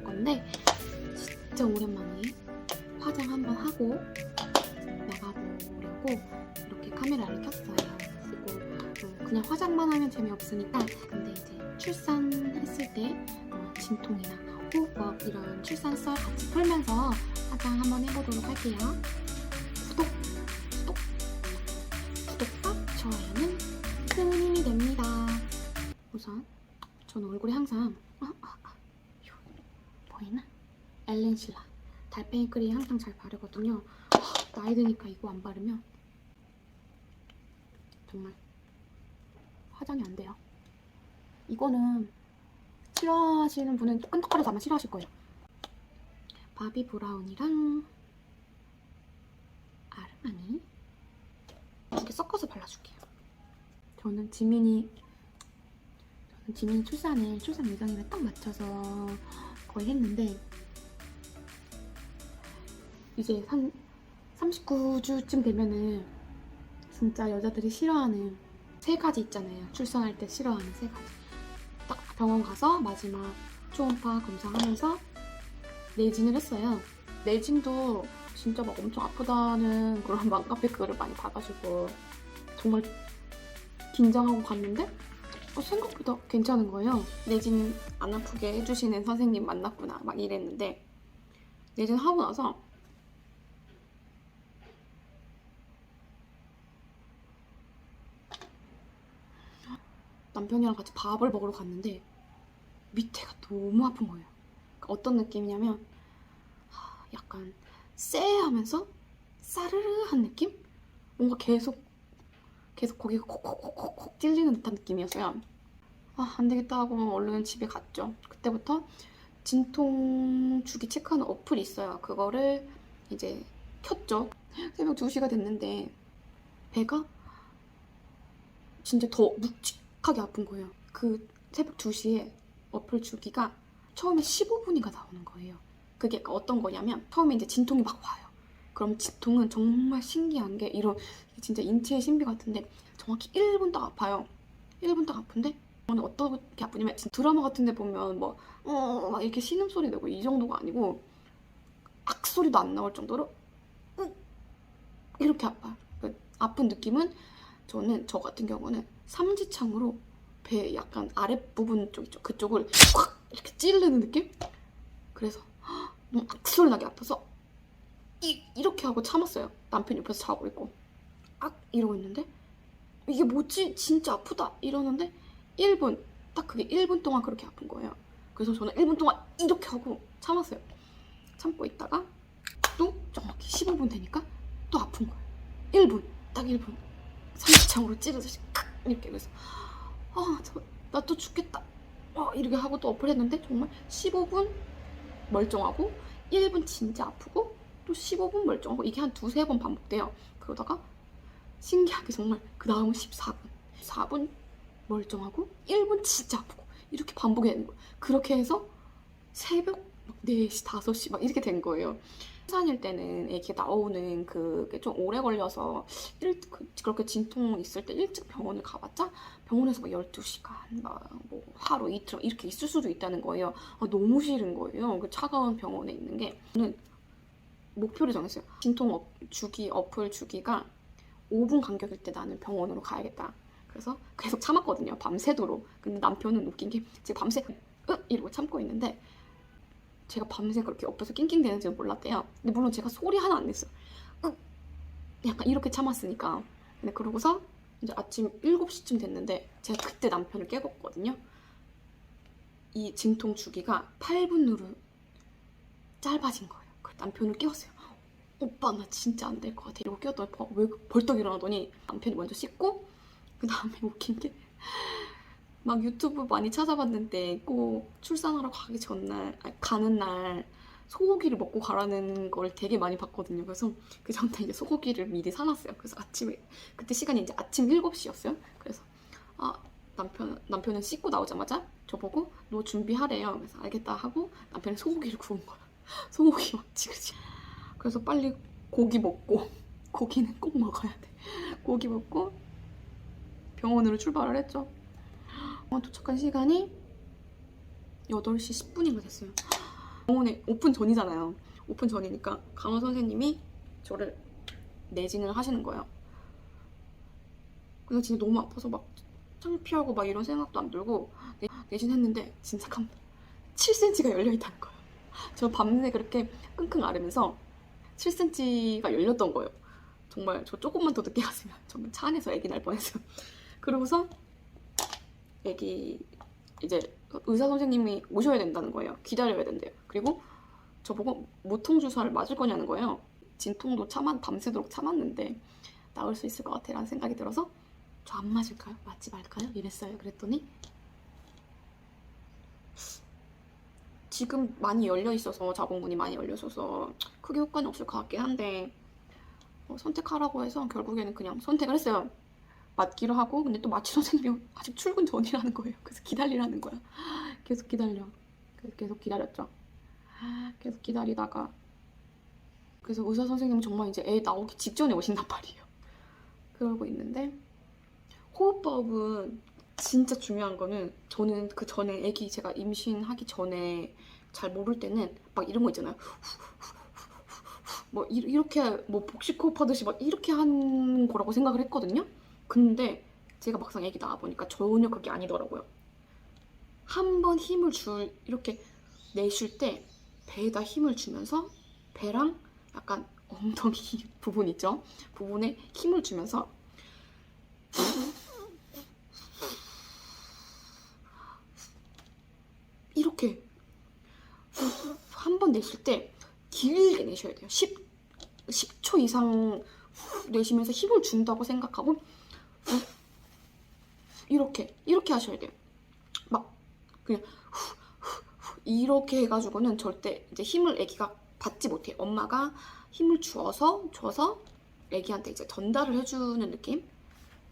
건데 진짜 오랜만에 화장 한번 하고 나가보려고 이렇게 카메라를 켰어요. 그리고 그냥 화장만 하면 재미없으니까 근데 이제 출산했을 때 진통이나 호흡법 이런 출산썰 같이 풀면서 화장 한번 해보도록 할게요. 구독과 좋아요는 큰 힘이 됩니다. 우선 저는 얼굴에 항상 보이나? 엘렌실라 달팽이 크림 항상 잘 바르거든요. 나이 드니까 이거 안 바르면 정말 화장이 안 돼요. 이거는 싫어하시는 분은 끈적거려서 아마 싫어하실 거예요. 바비 브라운이랑 아르마니 두 개 섞어서 발라줄게요. 저는 지민이 출산 예정일에 딱 맞춰서 거의 했는데 이제 39주쯤 되면은 진짜 여자들이 싫어하는 3가지 있잖아요. 출산할 때 싫어하는 3가지. 딱 병원 가서 마지막 초음파 검사하면서 내진을 했어요. 내진도 진짜 막 엄청 아프다는 그런 맘카페 글을 많이 봐가지고 정말 긴장하고 갔는데 생각보다 괜찮은 거예요. 내진 안 아프게 해주시는 선생님 만났구나 막 이랬는데 내진 하고 나서 남편이랑 같이 밥을 먹으러 갔는데 밑에가 너무 아픈 거예요. 그러니까 어떤 느낌이냐면 약간 쎄하면서 싸르르한 느낌? 뭔가 계속 거기가 콕콕콕콕 찔리는 듯한 느낌이었어요. 안 되겠다 하고 얼른 집에 갔죠. 그때부터 진통 주기 체크하는 어플이 있어요. 그거를 이제 켰죠. 새벽 2시가 됐는데 배가 진짜 더 묵직하게 아픈 거예요. 그 새벽 2시에 어플 주기가 처음에 15분이가 나오는 거예요. 그게 어떤 거냐면 처음에 이제 진통이 막 와요. 그럼 진통은 정말 신기한 게 이런 진짜 인체의 신비 같은데 정확히 1분 딱 아파요. 1분 딱 아픈데 저는 어떻게 아프냐면 드라마 같은 데 보면 막 이렇게 신음소리 내고 이 정도가 아니고 악소리도 안 나올 정도로 이렇게 아파요. 그 아픈 느낌은 저 같은 경우는 삼지창으로 배 약간 아랫부분 쪽 있죠. 그쪽을 확 이렇게 찌르는 느낌? 그래서 너무 악소리 나게 아파서 이렇게 하고 참았어요. 남편 옆에서 자고 있고 이러고 있는데 이게 뭐지? 진짜 아프다 이러는데 1분 딱 그게 1분 동안 그렇게 아픈 거예요. 그래서 저는 1분 동안 이렇게 하고 참았어요. 참고 있다가 또 정확히 15분 되니까 또 아픈 거예요. 1분 딱 1분 삼지창으로 찌르듯이 이렇게. 그래서 나 또 죽겠다 이렇게 하고 또 어플 했는데 정말 15분 멀쩡하고 1분 진짜 아프고 또 15분 멀쩡하고 이게 한 2-3번 반복돼요. 그러다가 신기하게 정말 그 다음은 4분 멀쩡하고 1분 진짜 아프고 이렇게 반복이 되는 거예요. 그렇게 해서 새벽 4시, 5시 막 이렇게 된 거예요. 출산일 때는 애기 나오는 그게 좀 오래 걸려서 그렇게 진통 있을 때 일찍 병원을 가봤자 병원에서 막 12시간, 뭐 하루 이틀 이렇게 있을 수도 있다는 거예요. 너무 싫은 거예요. 그 차가운 병원에 있는 게. 저는 목표를 정했어요. 진통 주기 어플 주기가 5분 간격일 때 나는 병원으로 가야겠다. 그래서 계속 참았거든요. 밤새도록. 근데 남편은 웃긴 게 지금 밤새 이러고 참고 있는데 제가 밤새 그렇게 옆에서 낑낑대는지는 몰랐대요. 근데 물론 제가 소리 하나 안 냈어요. 약간 이렇게 참았으니까. 근데 그러고서 이제 아침 7시쯤 됐는데 제가 그때 남편을 깨웠거든요. 이 진통 주기가 8분으로 짧아진 거예요. 그래서 남편을 깨웠어요. 오빠 나 진짜 안 될 것 같아. 이러고 깨웠더니 왜 벌떡 일어나더니 남편이 먼저 씻고 그 다음에 웃긴 게 막 유튜브 많이 찾아봤는데 꼭 출산하러 가는 날 소고기를 먹고 가라는 걸 되게 많이 봤거든요. 그래서 그 전에 이제 소고기를 미리 사놨어요. 그래서 아침에 그때 시간이 이제 아침 7시였어요. 그래서 남편은 씻고 나오자마자 저보고 너 준비하래요. 그래서 알겠다 하고 남편이 소고기를 구운 거야. 소고기 막 지그지. 그래서 빨리 고기 먹고 고기는 꼭 먹어야 돼. 고기 먹고 병원으로 출발을 했죠. 도착한 시간이 8시 10분인가 됐어요. 병원에 오픈 전이잖아요. 오픈 전이니까 간호 선생님이 저를 내진을 하시는 거예요. 근데 진짜 너무 아파서 막 창피하고 막 이런 생각도 안 들고 내진했는데 진짜 7cm가 열려있다는 거예요. 저 밤새 그렇게 끙끙 앓으면서 7cm가 열렸던 거예요. 정말 저 조금만 더 늦게 갔으면 정말 차 안에서 애기 날 뻔했어요. 그러고서 애기 이제 의사 선생님이 오셔야 된다는 거예요. 기다려야 된대요. 그리고 저보고 무통 주사를 맞을 거냐는 거예요. 진통도 밤새도록 참았는데 나을 수 있을 것 같아 라는 생각이 들어서 저 안 맞을까요? 맞지 말까요? 이랬어요. 그랬더니 지금 많이 열려 있어서 자궁문이 많이 열려 있어서 크게 효과는 없을 것 같긴 한데 선택하라고 해서 결국에는 그냥 선택을 했어요. 맞기로 하고. 근데 또 마취 선생님이 아직 출근 전이라는 거예요. 그래서 기다리라는 거야. 계속 기다려. 그래서 계속 기다렸죠. 계속 기다리다가 그래서 의사 선생님은 정말 이제 애 나오기 직전에 오신단 말이에요. 그러고 있는데 호흡법은 진짜 중요한 거는 저는 그 전에 애기 제가 임신하기 전에 잘 모를 때는 막 이런 거 있잖아요. 뭐 이렇게 뭐 복식 호흡하듯이 막 이렇게 하는 거라고 생각을 했거든요. 근데 제가 막상 애기 낳아 보니까 전혀 그게 아니더라고요. 한 번 힘을 이렇게 내쉴 때 배에다 힘을 주면서 배랑 약간 엉덩이 부분 있죠? 부분에 힘을 주면서 이렇게 한 번 내쉴 때 길게 내셔야 돼요. 10초 이상 내쉬면서 힘을 준다고 생각하고 이렇게 하셔야 돼요. 막 그냥 이렇게 해가지고는 절대 이제 힘을 애기가 받지 못해요. 엄마가 힘을 줘서 애기한테 이제 전달을 해주는 느낌?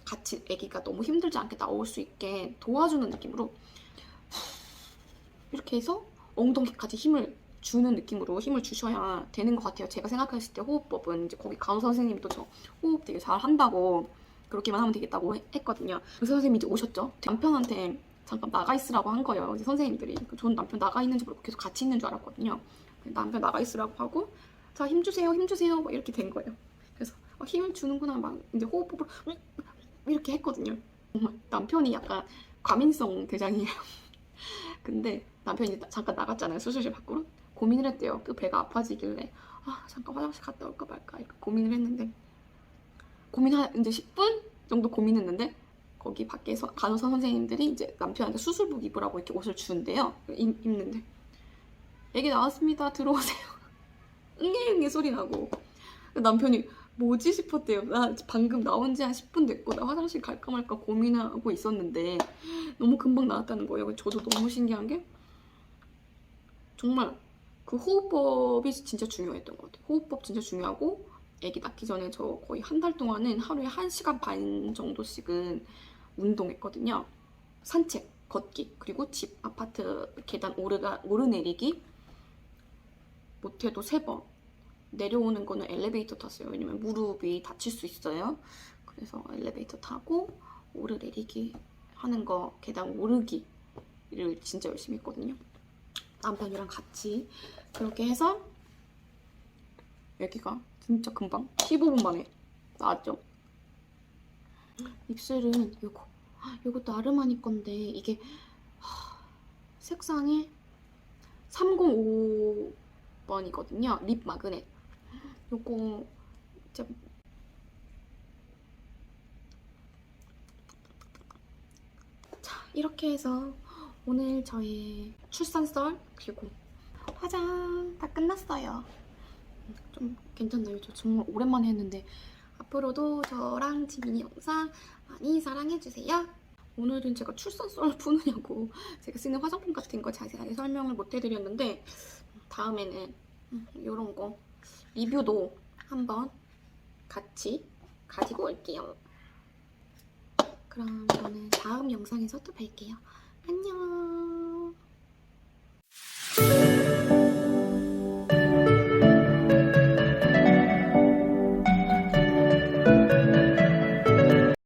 같이 애기가 너무 힘들지 않게 나올 수 있게 도와주는 느낌으로 이렇게 해서 엉덩이까지 힘을 주는 느낌으로 힘을 주셔야 되는 것 같아요. 제가 생각했을 때 호흡법은 이제 거기 간호 선생님도 저 호흡 되게 잘 한다고 그렇게만 하면 되겠다고 했거든요. 의사 선생님이 이제 오셨죠. 남편한테 잠깐 나가 있으라고 한 거예요. 이제 선생님들이. 저는 남편 나가 있는지 모르고 계속 같이 있는 줄 알았거든요. 남편 나가 있으라고 하고 자 힘 주세요 막 이렇게 된 거예요. 그래서 힘을 주는구나 막 이제 호흡법으로 이렇게 했거든요. 남편이 약간 과민성 대장이에요. 근데 남편이 잠깐 나갔잖아요. 수술실 밖으로. 고민을 했대요. 그 배가 아파지길래 잠깐 화장실 갔다 올까 말까 이렇게 고민을 했는데 이제 10분 정도 고민했는데 거기 밖에서 간호사 선생님들이 이제 남편한테 수술복 입으라고 이렇게 옷을 주는데요. 입는데 애기 나왔습니다. 들어오세요. 응애응애 소리 나고 남편이 뭐지 싶었대요. 나 방금 나온 지 한 10분 됐고 나 화장실 갈까 말까 고민하고 있었는데 너무 금방 나왔다는 거예요. 저도 너무 신기한 게 정말 그 호흡법이 진짜 중요했던 것 같아요. 호흡법 진짜 중요하고 애기 낳기 전에 저 거의 한 달 동안은 하루에 1시간 반 정도씩은 운동했거든요. 산책, 걷기, 그리고 집 아파트 계단 오르내리기 못해도 3번. 내려오는 거는 엘리베이터 탔어요. 왜냐면 무릎이 다칠 수 있어요. 그래서 엘리베이터 타고 오르내리기 하는 거, 계단 오르기를 진짜 열심히 했거든요. 남편이랑 같이 그렇게 해서 애기가 진짜 금방 15분 만에 나왔죠. 입술은 요것도 아르마니 건데 이게 색상이 305번이거든요. 립 마그넷. 요거 진짜 자, 이렇게 해서 오늘 저의 출산썰 그리고 화장 다 끝났어요. 좀 괜찮나요? 저 정말 오랜만에 했는데 앞으로도 저랑 지민이 영상 많이 사랑해주세요. 오늘은 제가 출산썰 푸느냐고 제가 쓰는 화장품 같은 거 자세하게 설명을 못 해드렸는데 다음에는 이런 거 리뷰도 한번 같이 가지고 올게요. 그럼 저는 다음 영상에서 또 뵐게요. 안녕.